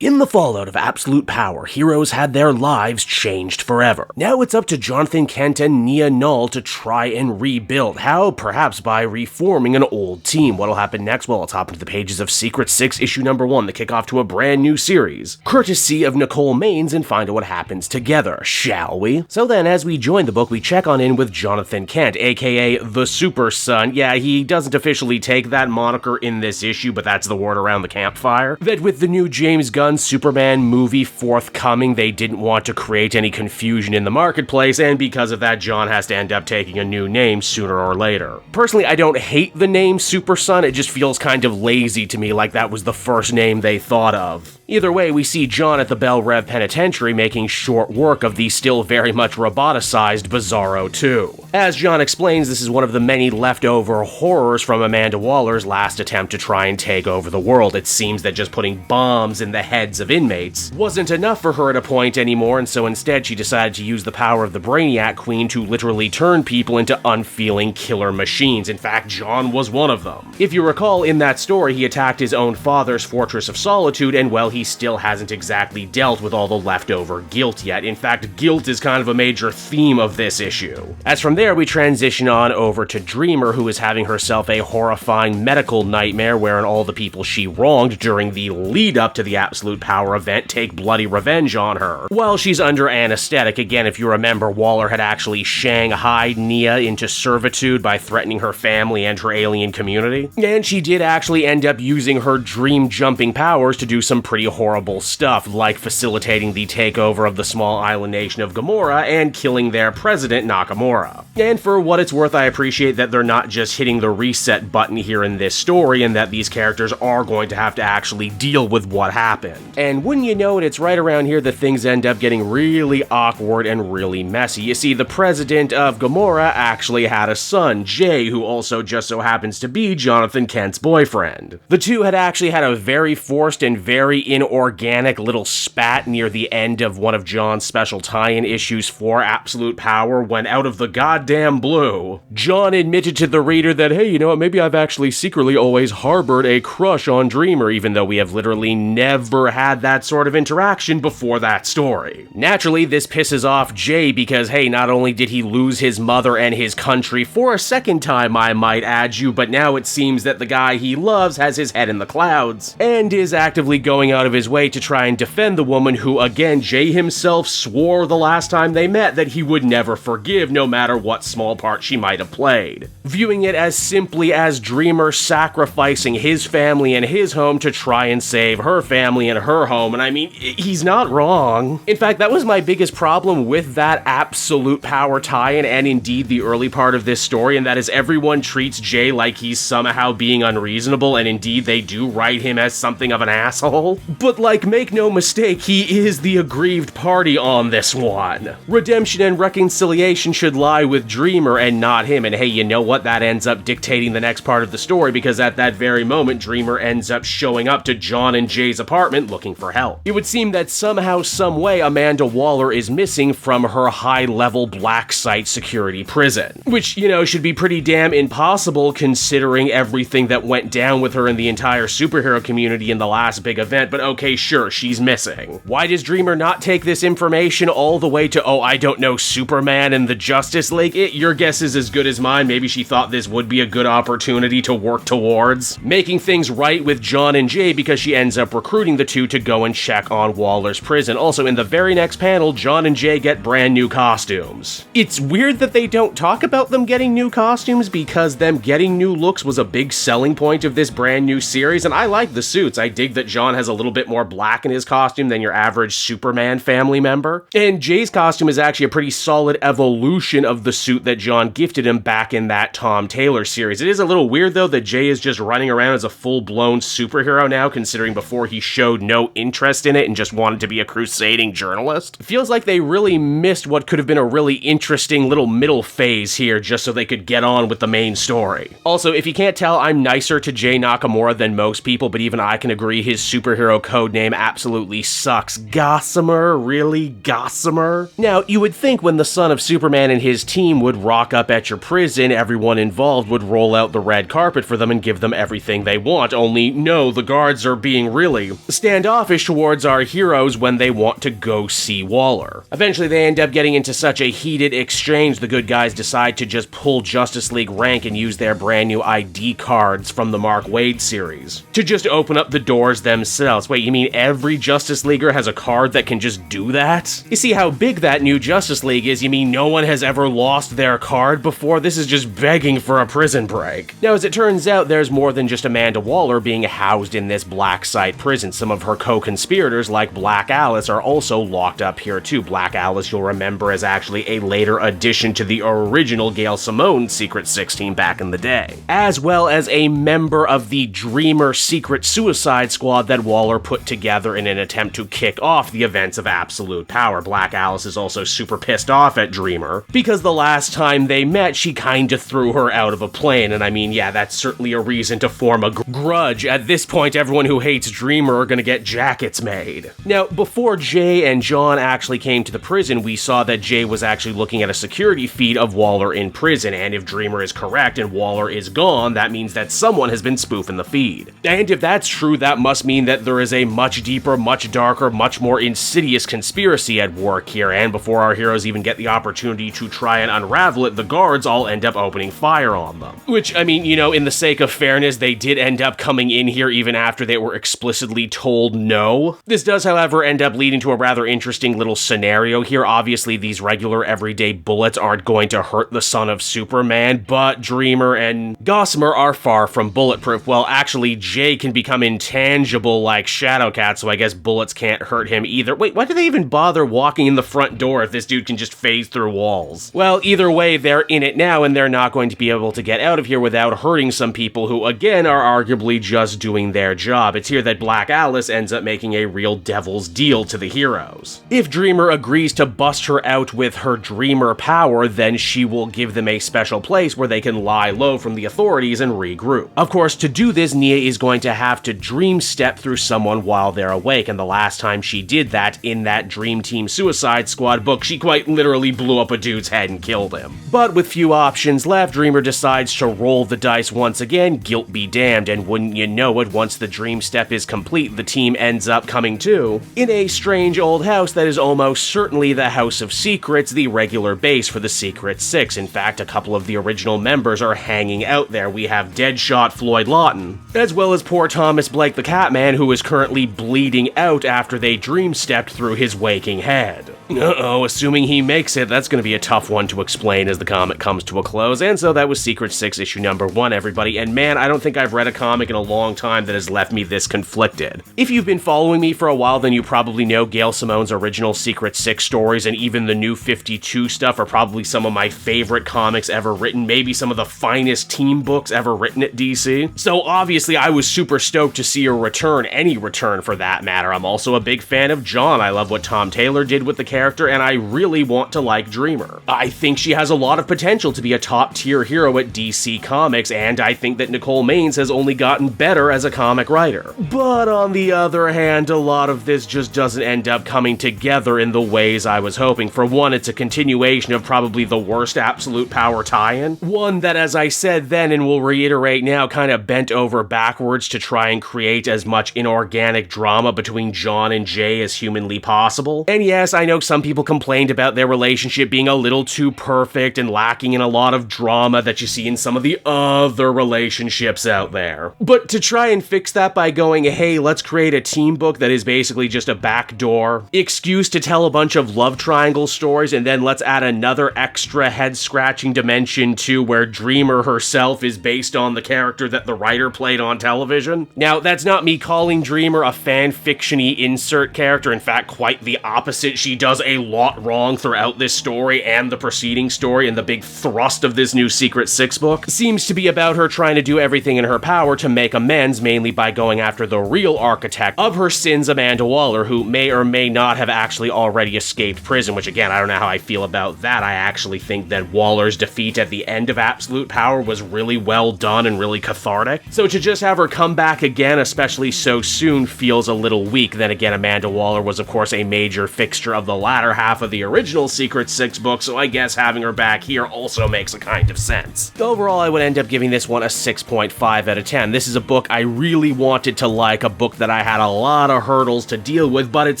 In the fallout of absolute power, heroes had their lives changed forever. Now it's up to Jon Kent and Nia Null to try and rebuild. How? Perhaps by reforming an old team. What'll happen next? Well, let's hop into the pages of Secret 6 issue number 1, the kickoff to a brand new series, courtesy of Nicole Maines, and find out what happens together, shall we? So then, as we join the book, we check on in with Jonathan Kent, aka the Super Son. Yeah, he doesn't officially take that moniker in this issue, but that's the word around the campfire. That with the new James Gunn Superman movie forthcoming, they didn't want to create any confusion in the marketplace, and because of that, Jon has to end up taking a new name sooner or later. Personally, I don't hate the name Super Son, it just feels kind of lazy to me, like that was the first name they thought of. Either way, we see Jon at the Belle Reve Penitentiary making short work of the still very much roboticized Bizarro 2. As Jon explains, this is one of the many leftover horrors from Amanda Waller's last attempt to try and take over the world. It seems that just putting bombs in the heads of inmates wasn't enough for her at a point anymore, and so instead she decided to use the power of the Brainiac Queen to literally turn people into unfeeling killer machines. In fact, Jon was one of them. If you recall, in that story, he attacked his own father's Fortress of Solitude, and well, he still hasn't exactly dealt with all the leftover guilt yet. In fact, guilt is kind of a major theme of this issue. As from there, we transition on over to Dreamer, who is having herself a horrifying medical nightmare wherein all the people she wronged during the lead-up to the Absolute Power event take bloody revenge on her. While she's under anesthetic, again, if you remember, Waller had actually shanghaied Nia into servitude by threatening her family and her alien community. And she did actually end up using her dream-jumping powers to do some pretty horrible stuff, like facilitating the takeover of the small island nation of Gamora and killing their president, Nakamura. And for what it's worth, I appreciate that they're not just hitting the reset button here in this story, and that these characters are going to have to actually deal with what happened. And wouldn't you know it, it's right around here that things end up getting really awkward and really messy. You see, the president of Gamora actually had a son, Jay, who also just so happens to be Jonathan Kent's boyfriend. The two had actually had a very forced and very inorganic little spat near the end of one of Jon's special tie-in issues for Absolute Power, when out of the goddamn blue, Jon admitted to the reader that, hey, you know what, maybe I've actually secretly always harbored a crush on Dreamer, even though we have literally never had that sort of interaction before that story. Naturally, this pisses off Jay because, hey, not only did he lose his mother and his country for a second time, I might add you, but now it seems that the guy he loves has his head in the clouds, and is actively going out of his way to try and defend the woman who, again, Jay himself swore the last time they met that he would never forgive, no matter what small part she might have played. Viewing it as simply as Dreamer sacrificing his family and his home to try and save her family and her home, and I mean, he's not wrong. In fact, that was my biggest problem with that Absolute Power tie-in, and indeed the early part of this story, and that is everyone treats Jay like he's somehow being unreasonable, and indeed they do write him as something of an asshole. But like, make no mistake, he is the aggrieved party on this one. Redemption and reconciliation should lie with Dreamer and not him, and hey, you know what? That ends up dictating the next part of the story, because at that very moment, Dreamer ends up showing up to Jon and Jay's apartment looking for help. It would seem that somehow, someway, Amanda Waller is missing from her high-level black site security prison, which, you know, should be pretty damn impossible considering everything that went down with her in the entire superhero community in the last big event, but okay, sure, she's missing. Why does Dreamer not take this information all the way to, oh, I don't know, Superman and the Justice League? Your guess is as good as mine. Maybe she thought this would be a good opportunity to work towards making things right with Jon and Jay, because she ends up recruiting the two to go and check on Waller's prison. Also, in the very next panel, Jon and Jay get brand new costumes. It's weird that they don't talk about them getting new costumes, because them getting new looks was a big selling point of this brand new series, and I like the suits. I dig that Jon has a little bit more black in his costume than your average Superman family member. And Jay's costume is actually a pretty solid evolution of the suit that Jon gifted him back in that Tom Taylor series. It is a little weird, though, that Jay is just running around as a full-blown superhero now, considering before he showed no interest in it and just wanted to be a crusading journalist. It feels like they really missed what could have been a really interesting little middle phase here, just so they could get on with the main story. Also, if you can't tell, I'm nicer to Jay Nakamura than most people, but even I can agree his superhero hero codename absolutely sucks. Gossamer? Really? Gossamer? Now, you would think when the son of Superman and his team would rock up at your prison, everyone involved would roll out the red carpet for them and give them everything they want, only no, the guards are being really standoffish towards our heroes when they want to go see Waller. Eventually, they end up getting into such a heated exchange, the good guys decide to just pull Justice League rank and use their brand new ID cards from the Mark Waid series to just open up the doors themselves. Wait, you mean every Justice Leaguer has a card that can just do that? You see how big that new Justice League is? You mean no one has ever lost their card before? This is just begging for a prison break. Now, as it turns out, there's more than just Amanda Waller being housed in this black site prison. Some of her co-conspirators, like Black Alice, are also locked up here too. Black Alice, you'll remember, is actually a later addition to the original Gail Simone's Secret 16 back in the day, as well as a member of the Dreamer Secret Suicide Squad that Waller put together in an attempt to kick off the events of Absolute Power. Black Alice is also super pissed off at Dreamer because the last time they met, she kinda threw her out of a plane, and I mean, yeah, that's certainly a reason to form a grudge. At this point, everyone who hates Dreamer are gonna get jackets made. Now, before Jay and Jon actually came to the prison, we saw that Jay was actually looking at a security feed of Waller in prison, and if Dreamer is correct and Waller is gone, that means that someone has been spoofing the feed. And if that's true, that must mean that there is a much deeper, much darker, much more insidious conspiracy at work here, and before our heroes even get the opportunity to try and unravel it, the guards all end up opening fire on them. Which, I mean, you know, in the sake of fairness, they did end up coming in here even after they were explicitly told no. This does, however, end up leading to a rather interesting little scenario here. Obviously, these regular everyday bullets aren't going to hurt the son of Superman, but Dreamer and Gossamer are far from bulletproof. Well, actually, Jay can become intangible like Shadowcat, so I guess bullets can't hurt him either. Wait, why do they even bother walking in the front door if this dude can just phase through walls? Well, either way, they're in it now, and they're not going to be able to get out of here without hurting some people who, again, are arguably just doing their job. It's here that Black Alice ends up making a real devil's deal to the heroes. If Dreamer agrees to bust her out with her Dreamer power, then she will give them a special place where they can lie low from the authorities and regroup. Of course, to do this, Nia is going to have to dream step through someone while they're awake, and the last time she did that in that Dream Team Suicide Squad book, she quite literally blew up a dude's head and killed him. But with few options left, Dreamer decides to roll the dice once again, guilt be damned, and wouldn't you know it, once the dream step is complete, the team ends up coming to in a strange old house that is almost certainly the House of Secrets, the regular base for the Secret Six. In fact, a couple of the original members are hanging out there. We have Deadshot Floyd Lawton, as well as poor Thomas Blake the Catman, who is currently bleeding out after they dream stepped through his waking head. Uh-oh, assuming he makes it, that's going to be a tough one to explain as the comic comes to a close. And so that was Secret 6 issue number 1, everybody. And man, I don't think I've read a comic in a long time that has left me this conflicted. If you've been following me for a while, then you probably know Gail Simone's original Secret 6 stories and even the new 52 stuff are probably some of my favorite comics ever written, maybe some of the finest team books ever written at DC. So obviously I was super stoked to see a return, any return for that matter. I'm also a big fan of Jon. I love what Tom Taylor did with the character, and I really want to like Dreamer. I think she has a lot of potential to be a top-tier hero at DC Comics, and I think that Nicole Maines has only gotten better as a comic writer. But on the other hand, a lot of this just doesn't end up coming together in the ways I was hoping. For one, it's a continuation of probably the worst Absolute Power tie-in. One that, as I said then and will reiterate now, kind of bent over backwards to try and create as much inorganic drama between Jon and Jay as humanly possible. And yes, I know some people complained about their relationship being a little too perfect and lacking in a lot of drama that you see in some of the other relationships out there. But to try and fix that by going, hey, let's create a team book that is basically just a backdoor excuse to tell a bunch of love triangle stories, and then let's add another extra head-scratching dimension to where Dreamer herself is based on the character that the writer played on television. Now, that's not me calling Dreamer a fan-fiction-y insert character. In fact, quite the opposite. She does does a lot wrong throughout this story and the preceding story, and the big thrust of this new Secret Six book seems to be about her trying to do everything in her power to make amends, mainly by going after the real architect of her sins, Amanda Waller, who may or may not have actually already escaped prison, which again, I don't know how I feel about that. I actually think that Waller's defeat at the end of Absolute Power was really well done and really cathartic. So to just have her come back again, especially so soon, feels a little weak. Then again, Amanda Waller was of course a major fixture of the latter half of the original Secret Six book, so I guess having her back here also makes a kind of sense. Overall, I would end up giving this one a 6.5 out of 10. This is a book I really wanted to like, a book that I had a lot of hurdles to deal with, but it's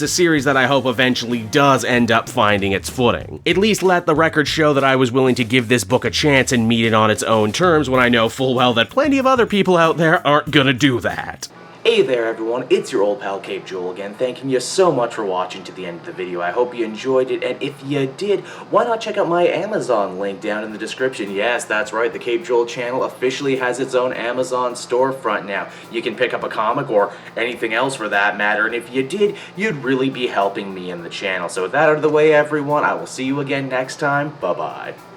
a series that I hope eventually does end up finding its footing. At least let the record show that I was willing to give this book a chance and meet it on its own terms, when I know full well that plenty of other people out there aren't gonna do that. Hey there everyone, it's your old pal Cape Joel again, thanking you so much for watching to the end of the video. I hope you enjoyed it, and if you did, why not check out my Amazon link down in the description. Yes, that's right, the Cape Joel channel officially has its own Amazon storefront now. You can pick up a comic or anything else for that matter, and if you did, you'd really be helping me and the channel. So with that out of the way everyone, I will see you again next time. Bye-bye.